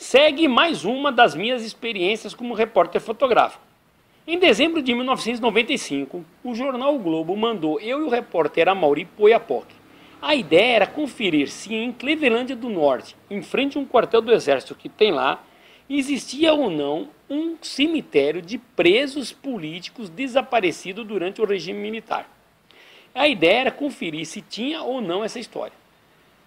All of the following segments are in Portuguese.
segue mais uma das minhas experiências como repórter fotográfico. Em dezembro de 1995, o jornal O Globo mandou eu e o repórter Amaury para Oiapoque. A ideia era conferir se em Clevelândia do Norte, em frente a um quartel do exército que tem lá, existia ou não um cemitério de presos políticos desaparecidos durante o regime militar. A ideia era conferir se tinha ou não essa história.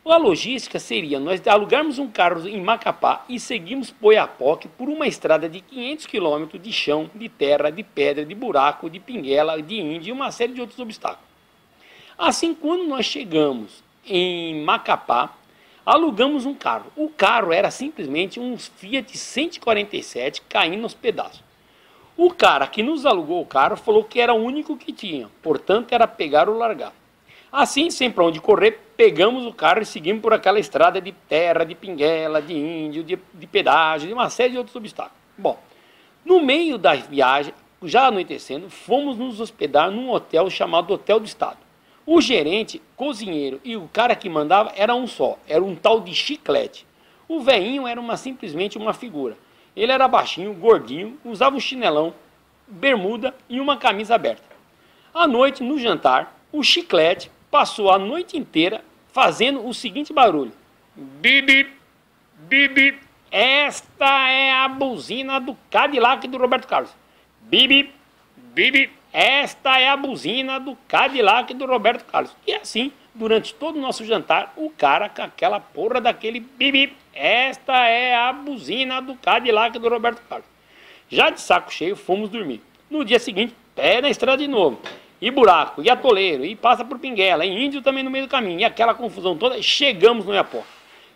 A logística seria nós alugarmos um carro em Macapá e seguirmos para Oiapoque por uma estrada de 500 km de chão, de terra, de pedra, de buraco, de pinguela, de índio e uma série de outros obstáculos. Assim, quando nós chegamos em Macapá, alugamos um carro. O carro era simplesmente um Fiat 147 caindo aos pedaços. O cara que nos alugou o carro falou que era o único que tinha, portanto era pegar ou largar. Assim, sem para onde correr, pegamos o carro e seguimos por aquela estrada de terra, de pinguela, de índio, de pedágio, de uma série de outros obstáculos. Bom, no meio da viagem, já anoitecendo, fomos nos hospedar num hotel chamado Hotel do Estado. O gerente, cozinheiro e o cara que mandava era um só, era um tal de Chiclete. O velhinho era simplesmente uma figura. Ele era baixinho, gordinho, usava um chinelão, bermuda e uma camisa aberta. À noite, no jantar, o Chiclete passou a noite inteira fazendo o seguinte barulho. Bibi, bibi, esta é a buzina do Cadillac do Roberto Carlos. Bibi, bibi, esta é a buzina do Cadillac do Roberto Carlos. E assim, durante todo o nosso jantar, o cara com aquela porra daquele bibi, esta é a buzina do Cadillac do Roberto Carlos. Já de saco cheio, fomos dormir. No dia seguinte, pé na estrada de novo. E buraco, e atoleiro, e passa por pinguela, e índio também no meio do caminho, e aquela confusão toda, chegamos no Oiapoque.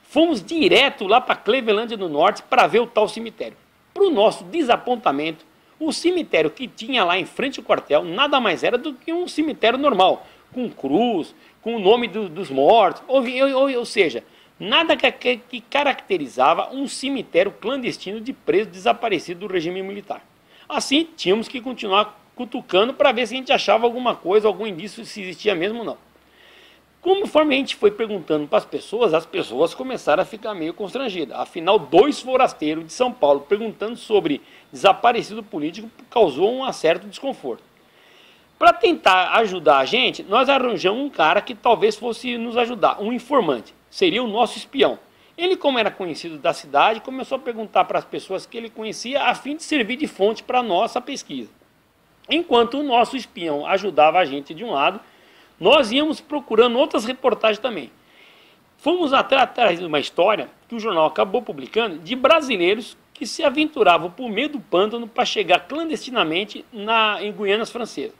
Fomos direto lá para Clevelândia do Norte para ver o tal cemitério. Para o nosso desapontamento, o cemitério que tinha lá em frente ao quartel nada mais era do que um cemitério normal, com cruz, com o nome dos mortos, ou seja, nada que caracterizava um cemitério clandestino de presos desaparecidos do regime militar. Assim, tínhamos que continuar cutucando para ver se a gente achava alguma coisa, algum indício se existia mesmo ou não. Conforme a gente foi perguntando para as pessoas começaram a ficar meio constrangidas. Afinal, 2 forasteiros de São Paulo perguntando sobre desaparecido político causou um certo desconforto. Para tentar ajudar a gente, nós arranjamos um cara que talvez fosse nos ajudar, um informante. Seria o nosso espião. Ele, como era conhecido da cidade, começou a perguntar para as pessoas que ele conhecia a fim de servir de fonte para a nossa pesquisa. Enquanto o nosso espião ajudava a gente de um lado, nós íamos procurando outras reportagens também. Fomos atrás de uma história que o jornal acabou publicando de brasileiros que se aventuravam por meio do pântano para chegar clandestinamente em Guianas Francesas.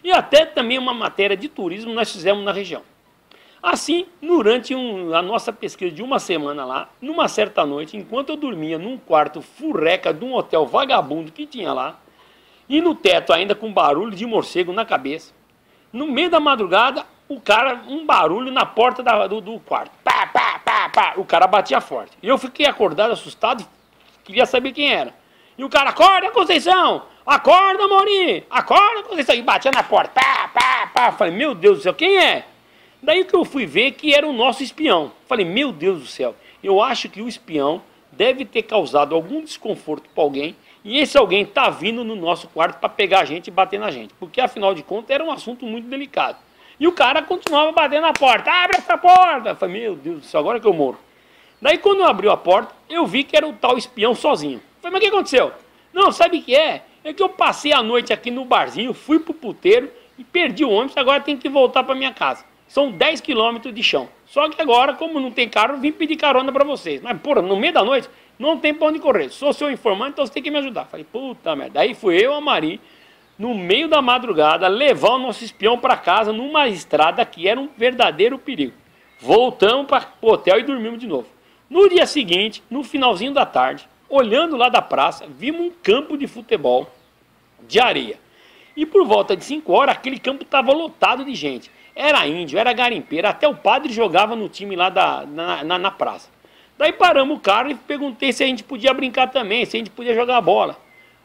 E até também uma matéria de turismo nós fizemos na região. Assim, durante a nossa pesquisa de uma semana lá, numa certa noite, enquanto eu dormia num quarto furreca de um hotel vagabundo que tinha lá, e no teto ainda com barulho de morcego na cabeça. No meio da madrugada, um barulho na porta do quarto. Pá, pá, pá, pá. O cara batia forte. E eu fiquei acordado, assustado, queria saber quem era. E o cara, acorda, Conceição! Acorda, Maury! Acorda, Conceição! E batia na porta. Pá, pá, pá. Falei, meu Deus do céu, quem é? Daí que eu fui ver que era o nosso espião. Falei, meu Deus do céu, eu acho que o espião deve ter causado algum desconforto para alguém. E esse alguém está vindo no nosso quarto para pegar a gente e bater na gente. Porque, afinal de contas, era um assunto muito delicado. E o cara continuava batendo na porta. Abre essa porta! Eu falei, meu Deus do céu, agora que eu morro. Daí, quando abriu a porta, eu vi que era o tal espião sozinho. Eu falei, mas o que aconteceu? Não, sabe o que é? É que eu passei a noite aqui no barzinho, fui pro puteiro e perdi o ônibus, agora tenho que voltar para minha casa. São 10 quilômetros de chão. Só que agora, como não tem carro, eu vim pedir carona para vocês. Mas, porra, no meio da noite, não tem pra onde correr. Sou seu informante, então você tem que me ajudar. Falei, puta merda. Aí fui eu e a Mari, no meio da madrugada, levar o nosso espião para casa numa estrada que era um verdadeiro perigo. Voltamos para o hotel e dormimos de novo. No dia seguinte, no finalzinho da tarde, olhando lá da praça, vimos um campo de futebol de areia. E por volta de 5 horas, aquele campo estava lotado de gente. Era índio, era garimpeiro, até o padre jogava no time lá na praça. Daí paramos o carro e perguntei se a gente podia brincar também, se a gente podia jogar bola.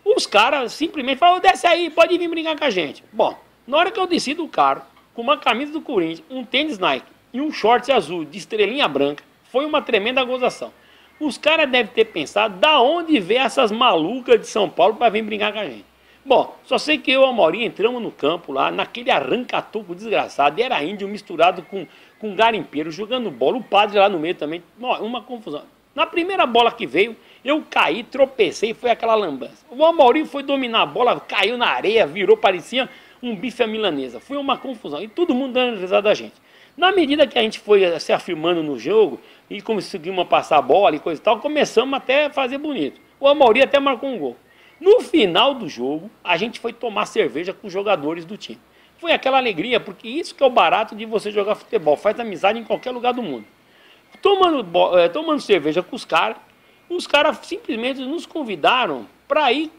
Os caras simplesmente falaram, desce aí, pode vir brincar com a gente. Bom, na hora que eu desci do carro, com uma camisa do Corinthians, um tênis Nike e um short azul de estrelinha branca, foi uma tremenda gozação. Os caras devem ter pensado da onde veio essas malucas de São Paulo para vir brincar com a gente. Bom, só sei que eu e o Amaury entramos no campo lá, naquele arranca-toco desgraçado, e era índio misturado com garimpeiro, jogando bola, o padre lá no meio também, uma confusão. Na primeira bola que veio, eu caí, tropecei, foi aquela lambança. O Amaury foi dominar a bola, caiu na areia, virou, parecia um bife à milanesa. Foi uma confusão, e todo mundo dando risada da gente. Na medida que a gente foi se afirmando no jogo, e conseguimos passar a bola e coisa e tal, começamos até a fazer bonito. O Amaury até marcou um gol. No final do jogo, a gente foi tomar cerveja com os jogadores do time. Foi aquela alegria, porque isso que é o barato de você jogar futebol, faz amizade em qualquer lugar do mundo. Tomando cerveja com os caras simplesmente nos convidaram para ir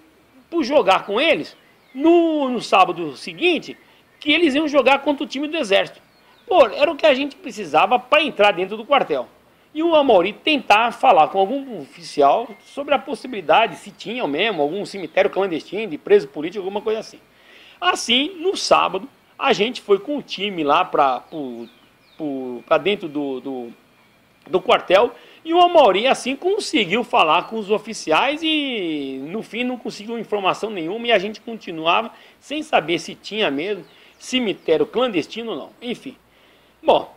jogar com eles no sábado seguinte, que eles iam jogar contra o time do Exército. Pô, era o que a gente precisava para entrar dentro do quartel. E o Amaury tentar falar com algum oficial sobre a possibilidade, se tinha mesmo, algum cemitério clandestino de preso político, alguma coisa assim. Assim, no sábado, a gente foi com o time lá para dentro do quartel, e o Amaury assim conseguiu falar com os oficiais e no fim não conseguiu informação nenhuma e a gente continuava sem saber se tinha mesmo cemitério clandestino ou não. Enfim, bom,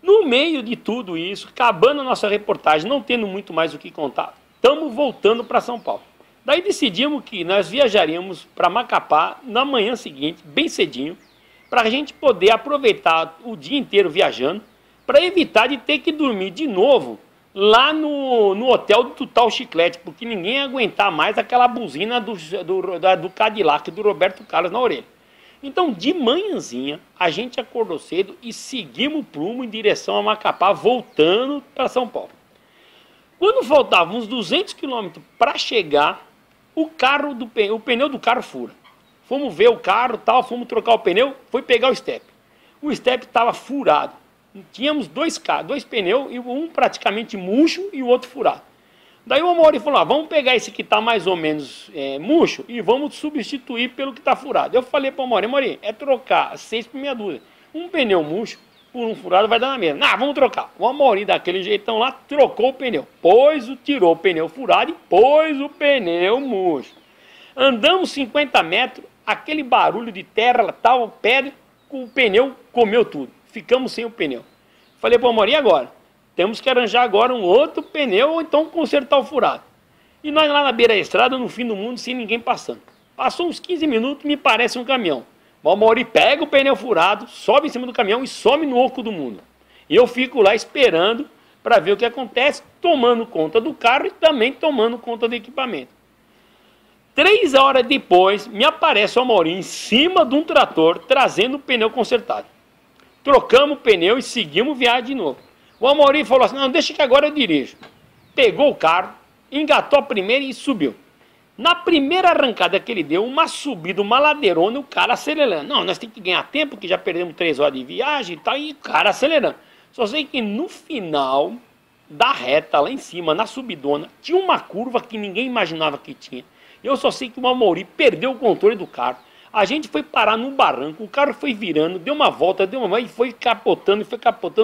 no meio de tudo isso, acabando a nossa reportagem, não tendo muito mais o que contar, estamos voltando para São Paulo. Daí decidimos que nós viajaríamos para Macapá na manhã seguinte, bem cedinho, para a gente poder aproveitar o dia inteiro viajando, para evitar de ter que dormir de novo lá no hotel do tal Chiclete, porque ninguém ia aguentar mais aquela buzina do Cadillac do Roberto Carlos na orelha. Então, de manhãzinha, a gente acordou cedo e seguimos o prumo em direção a Macapá, voltando para São Paulo. Quando faltavam uns 200 quilômetros para chegar, o pneu do carro fura. Fomos ver o carro, fomos trocar o pneu, foi pegar o step. O step estava furado. Tínhamos dois pneus, um praticamente murcho e o outro furado. Daí o Amaury falou, vamos pegar esse que está mais ou menos murcho e vamos substituir pelo que está furado. Eu falei para o Amaury, é trocar 6 por meia dúzia. Um pneu murcho por um furado vai dar na mesma. Vamos trocar. O Amaury, daquele jeitão lá, trocou o pneu. Tirou o pneu furado e pôs o pneu murcho. Andamos 50 metros, aquele barulho de terra, pedra, o pneu comeu tudo. Ficamos sem o pneu. Falei para o Amaury, e agora? Temos que arranjar agora um outro pneu ou então consertar o furado. E nós lá na beira da estrada, no fim do mundo, sem ninguém passando. Passou uns 15 minutos, me parece um caminhão. O Amaury pega o pneu furado, sobe em cima do caminhão e some no oco do mundo. E eu fico lá esperando para ver o que acontece, tomando conta do carro e também tomando conta do equipamento. 3 horas depois, me aparece o Amaury em cima de um trator, trazendo o pneu consertado. Trocamos o pneu e seguimos viagem de novo. O Amaury falou assim, não, deixa que agora eu dirijo. Pegou o carro, engatou a primeira e subiu. Na primeira arrancada que ele deu, uma subida, uma ladeirona, o cara acelerando. Não, nós temos que ganhar tempo, que já perdemos 3 horas de viagem e tal, e o cara acelerando. Só sei que no final da reta, lá em cima, na subidona, tinha uma curva que ninguém imaginava que tinha. Eu só sei que o Amaury perdeu o controle do carro. A gente foi parar num barranco, o carro foi virando, deu uma volta, e foi capotando,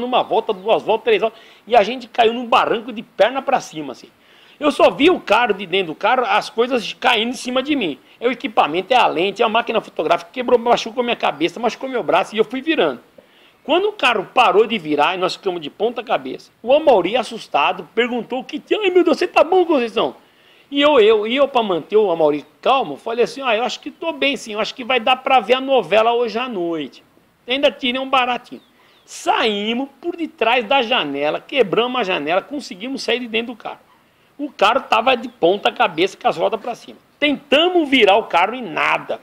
uma volta, 2 voltas, 3 voltas, e a gente caiu num barranco de perna para cima, assim. Eu só vi o carro de dentro do carro, as coisas caindo em cima de mim. É o equipamento, é a lente, é a máquina fotográfica, quebrou, machucou minha cabeça, machucou meu braço, e eu fui virando. Quando o carro parou de virar, e nós ficamos de ponta cabeça, o Amaury, assustado, perguntou o que tinha. Ai, meu Deus, você tá bom, Conceição? E eu para manter o Amaury calmo, falei assim, eu acho que estou bem sim, eu acho que vai dar para ver a novela hoje à noite. Ainda tirei um baratinho. Saímos por detrás da janela, quebramos a janela, conseguimos sair de dentro do carro. O carro estava de ponta cabeça com as rodas para cima. Tentamos virar o carro e nada.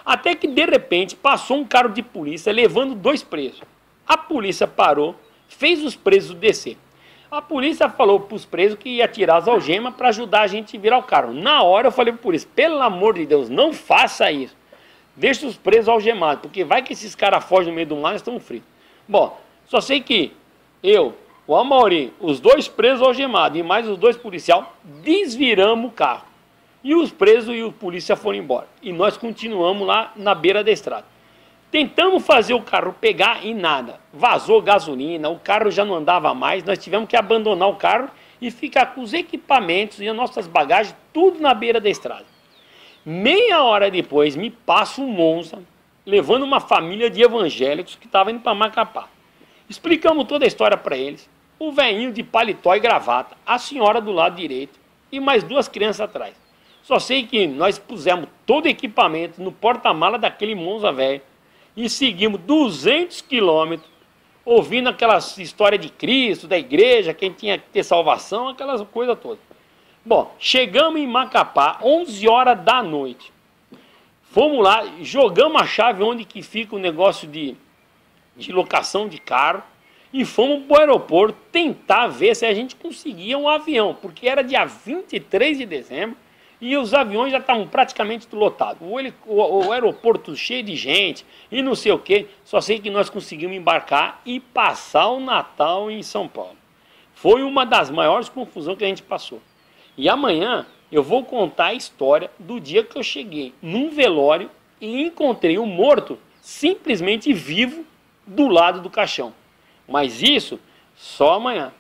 Até que de repente passou um carro de polícia levando 2 presos. A polícia parou, fez os presos descer. A polícia falou para os presos que ia tirar as algemas para ajudar a gente a virar o carro. Na hora eu falei para o polícia, pelo amor de Deus, não faça isso. Deixa os presos algemados, porque vai que esses caras fogem no meio do mar e nós estamos fritos. Bom, só sei que eu, o Amaury, os 2 presos algemados e mais os 2 policiais, desviramos o carro. E os presos e o polícia foram embora. E nós continuamos lá na beira da estrada. Tentamos fazer o carro pegar e nada. Vazou gasolina, o carro já não andava mais, nós tivemos que abandonar o carro e ficar com os equipamentos e as nossas bagagens tudo na beira da estrada. Meia hora depois me passa um Monza levando uma família de evangélicos que estava indo para Macapá. Explicamos toda a história para eles. O velhinho de paletó e gravata, a senhora do lado direito e mais duas crianças atrás. Só sei que nós pusemos todo o equipamento no porta-mala daquele Monza velho e seguimos 200 quilômetros ouvindo aquelas histórias de Cristo, da igreja, quem tinha que ter salvação, aquelas coisas todas. Bom, chegamos em Macapá, 11 horas da noite. Fomos lá, jogamos a chave onde que fica o negócio de locação de carro e fomos para o aeroporto tentar ver se a gente conseguia um avião, porque era dia 23 de dezembro e os aviões já estavam praticamente lotados. O aeroporto cheio de gente e não sei o que. Só sei que nós conseguimos embarcar e passar o Natal em São Paulo. Foi uma das maiores confusões que a gente passou. E amanhã eu vou contar a história do dia que eu cheguei num velório e encontrei um morto simplesmente vivo do lado do caixão. Mas isso só amanhã.